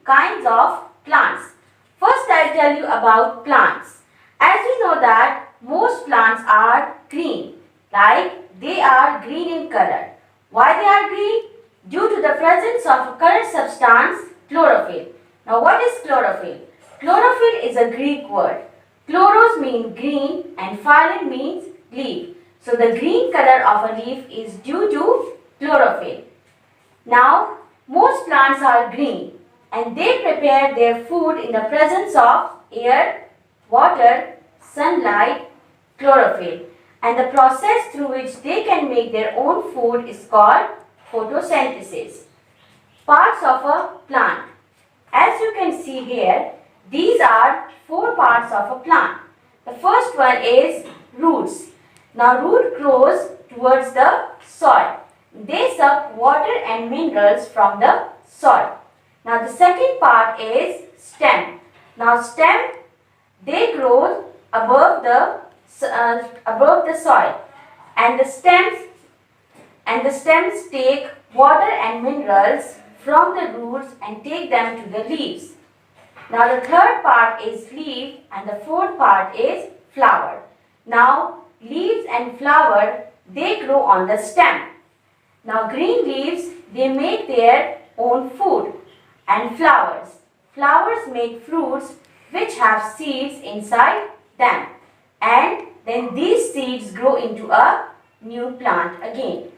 kinds of plants. First I'll tell you about plants. As we know that most plants are green, like they are green in color. Why they are green? Due to the presence of a color substance, chlorophyll. Now what is chlorophyll? Chlorophyll is a Greek word. Chloros means green and phylum means leaf. So the green color of a leaf is due to chlorophyll. Now most plants are green and they prepare their food in the presence of air, water, sunlight, chlorophyll. And the process through which they can make their own food is called photosynthesis. Parts of a plant. As you can see here, these are 4 parts of a plant. The first one is roots. Now root grows towards the soil. They suck water and minerals from the soil. Now the second part is stem. Now stem, they grow above the soil, and the stems take water and minerals from the roots and take them to the leaves. Now the third part is leaf and the fourth part is flower. Now leaves and flower, they grow on the stem. Now green leaves, they make their own food, and flowers make fruits which have seeds inside them, and then these seeds grow into a new plant again.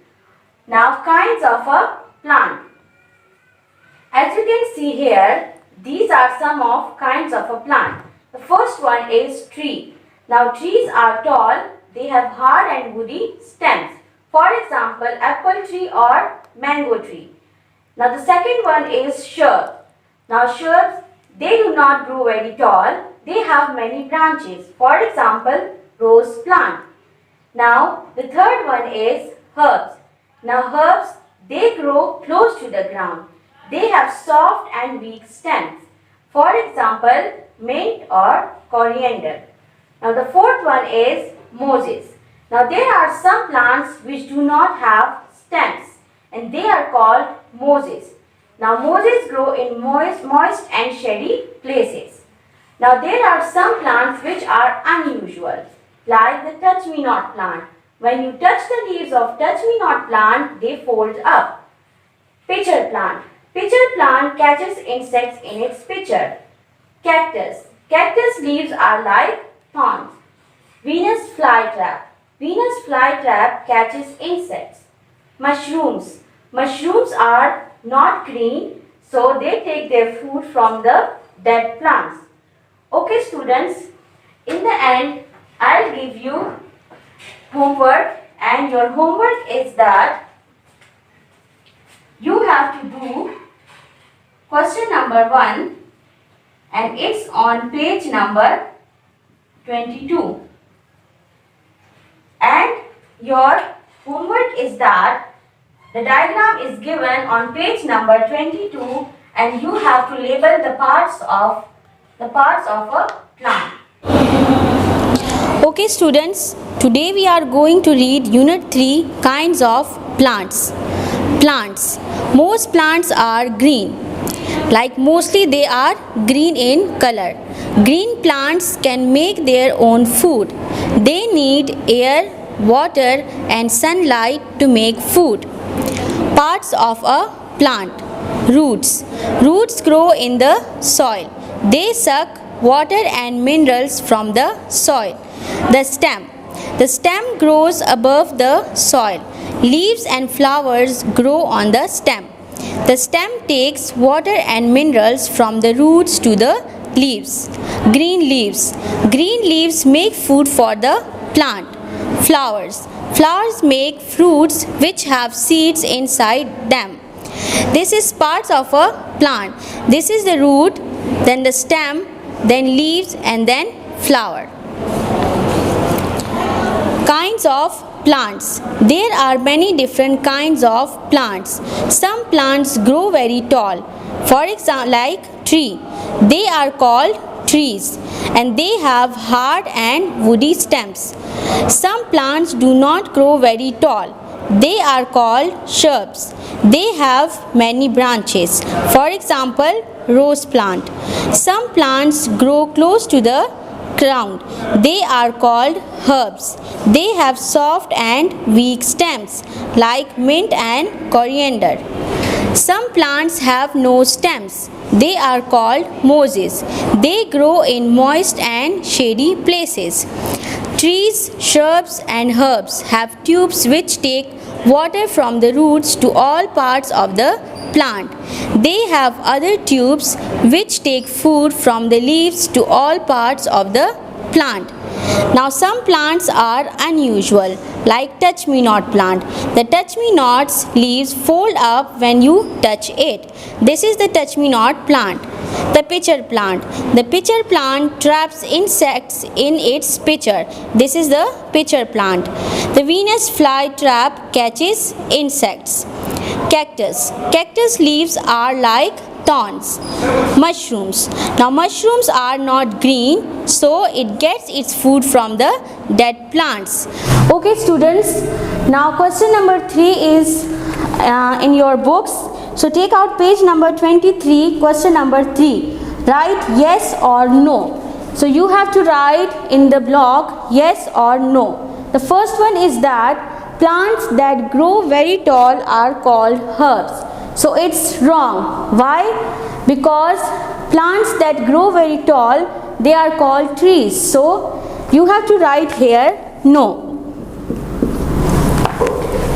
Now kinds of a plant. As you can see here, these are some of kinds of a plant. The first one is tree. Now trees are tall, they have hard and woody stems. For example, apple tree or mango tree. Now the second one is shrub. Now shrubs, they do not grow very tall, they have many branches. For example, rose plant. Now the third one is herbs. Now herbs, they grow close to the ground. They have soft and weak stems. For example, mint or coriander. Now the fourth one is moses. Now there are some plants which do not have stems and they are called moses. Now moses grow in moist and shady places. Now there are some plants which are unusual, like the touch-me-not plant. When you touch the leaves of touch-me-not plant, they fold up. Pitcher plant. Pitcher plant catches insects in its pitcher. Cactus. Cactus leaves are like thorns. Venus flytrap. Venus flytrap catches insects. Mushrooms. Mushrooms are not green, so they take their food from the dead plants. Okay students, in the end, I'll give you homework, and your homework is that you have to do question number 1 and it's on page number 22. And your homework is that the diagram is given on page number 22 and you have to label the parts of a plant. Okay students, today we are going to read unit 3, kinds of plants. Plants. Most plants are green. Like mostly they are green in color. Green plants can make their own food. They need air, water and sunlight to make food. Parts of a plant. Roots. Roots grow in the soil. They suck water and minerals from the soil. The stem. The stem grows above the soil. Leaves and flowers grow on the stem. The stem takes water and minerals from the roots to the leaves. Green leaves. Green leaves make food for the plant. Flowers. Flowers make fruits which have seeds inside them. This is parts of a plant. This is the root, then the stem, then leaves and then flower. Kinds of plants. There are many different kinds of plants. Some plants grow very tall. For example, like tree. They are called trees and they have hard and woody stems. Some plants do not grow very tall. They are called shrubs. They have many branches. For example, rose plant. Some plants grow close to the ground. They are called herbs. They have soft and weak stems like mint and coriander. Some plants have no stems. They are called mosses. They grow in moist and shady places. Trees, shrubs, and herbs have tubes which take water from the roots to all parts of the plant. They have other tubes which take food from the leaves to all parts of the plant. Now some plants are unusual, like touch-me-not plant. The touch-me-not's leaves fold up when you touch it. This is the touch-me-not plant. The pitcher plant. The pitcher plant traps insects in its pitcher. This is the pitcher plant. The Venus flytrap catches insects. Cactus. Cactus leaves are like thorns. Mushrooms. Now mushrooms are not green, so it gets its food from the dead plants. Okay students, now question number 3 is in your books. So take out page number 23, question number 3. Write yes or no. So you have to write in the block yes or no. The first one is that plants that grow very tall are called herbs. So it's wrong. Why? Because plants that grow very tall, they are called trees. So you have to write here no.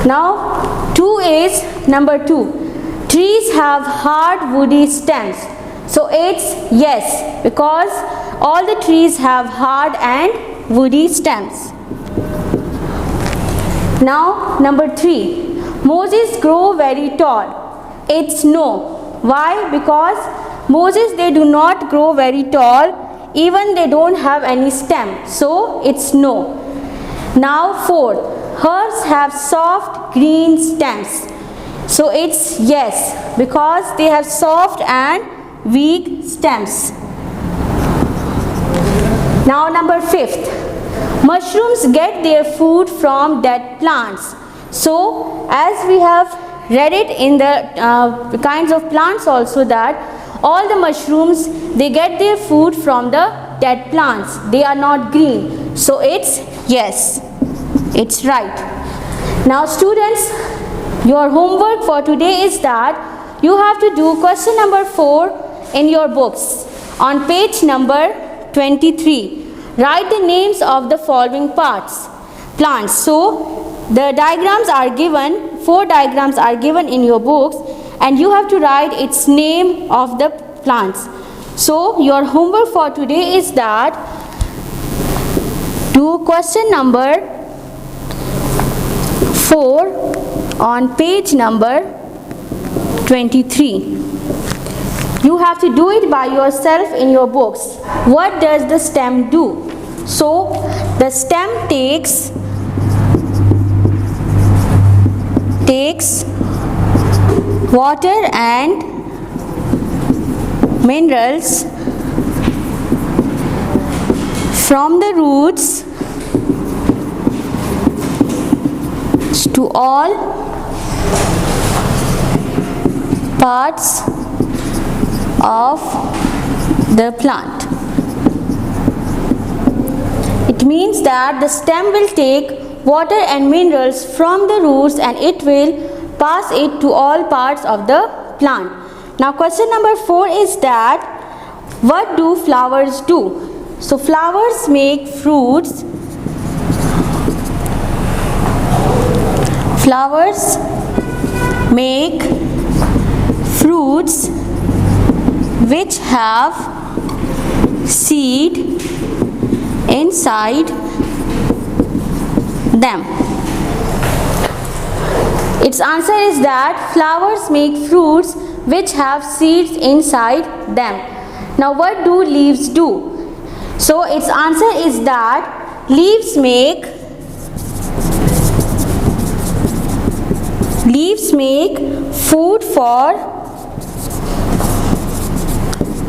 Now 2 is number 2. Trees have hard woody stems. So it's yes, because all the trees have hard and woody stems. Now number 3. Mosses grow very tall. It's no. Why? Because mosses, they do not grow very tall, even they don't have any stem. So it's no. Now 4. Herbs have soft green stems. So it's yes, because they have soft and weak stems. Now number 5. Mushrooms get their food from dead plants. So as we have read it in the kinds of plants also, that all the mushrooms, they get their food from the dead plants. They are not green. So it's yes. It's right. Now students, your homework for today is that you have to do question number 4 in your books on page number 23. Write the names of the following plants. So the diagrams are given, 4 diagrams are given in your books, and you have to write its name of the plants. So your homework for today is that do question number 4 on page number 23. You have to do it by yourself in your books. What does the stem do? So the stem takes water and minerals from the roots to all parts of the plant. It means that the stem will take water and minerals from the roots and it will pass it to all parts of the plant. Now question number 4 is that what do flowers do? So flowers make fruits. Flowers make fruits which have seed inside them. Its answer is that flowers make fruits which have seeds inside them. Now what do leaves do? So its answer is that leaves make food for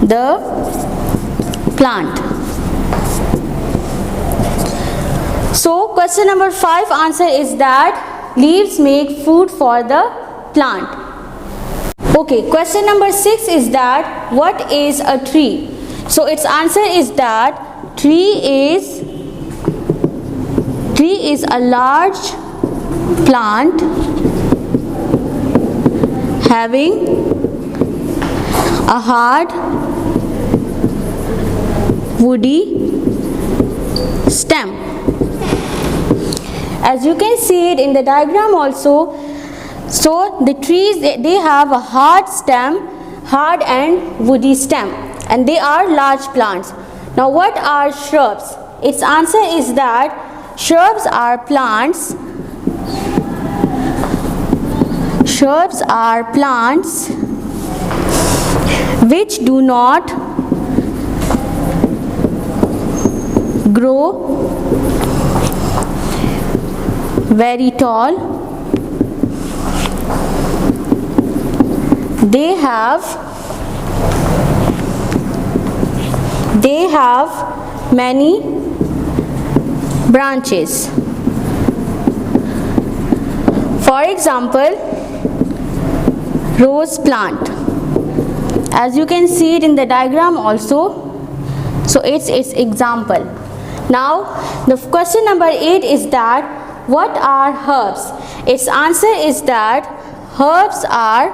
the plant. So question number 5 answer is that leaves make food for the plant. Okay, question number 6 is that what is a tree? So its answer is that tree is a large plant having a hard woody stem. As you can see it in the diagram also, so the trees, they have a hard and woody stem, and they are large plants. Now what are shrubs? Its answer is that shrubs are plants which do not grow very tall. They have many branches. For example, rose plant. As you can see it in the diagram also, so it's example. Now the question number 8 is that what are herbs? Its answer is that herbs are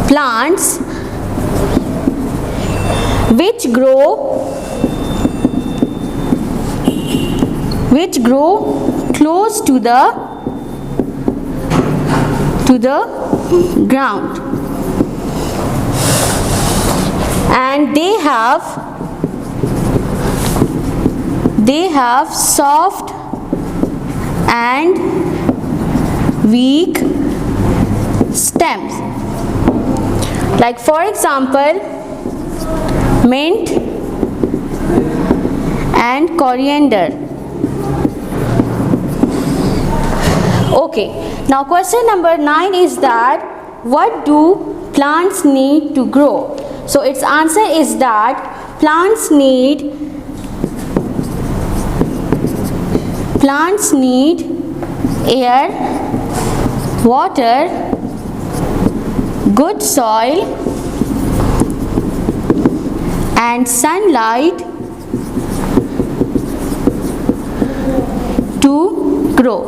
plants which grow close to the ground, and they have soft and weak stems. Like for example, mint and coriander. Okay, now question number 9 is that what do plants need to grow? So its answer is that plants need air, water, good soil and sunlight to grow.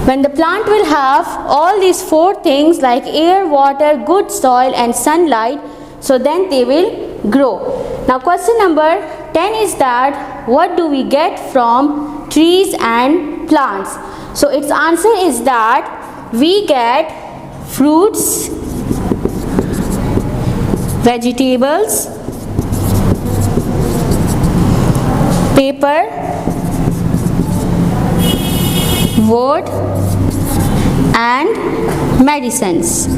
When the plant will have all these 4 things like air, water, good soil and sunlight, so then they will grow. Now question number 10 is that what do we get from trees and plants? So its answer is that we get fruits, vegetables, paper, wood and medicines.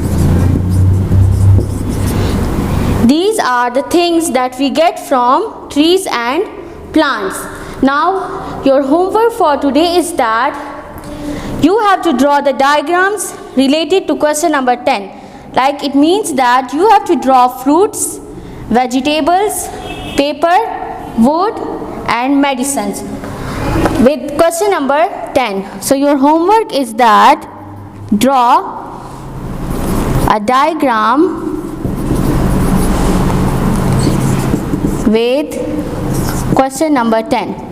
These are the things that we get from trees and plants. Now your homework for today is that you have to draw the diagrams related to question number 10. Like it means that you have to draw fruits, vegetables, paper, wood and medicines with question number 10. So your homework is that draw a diagram with question number 10.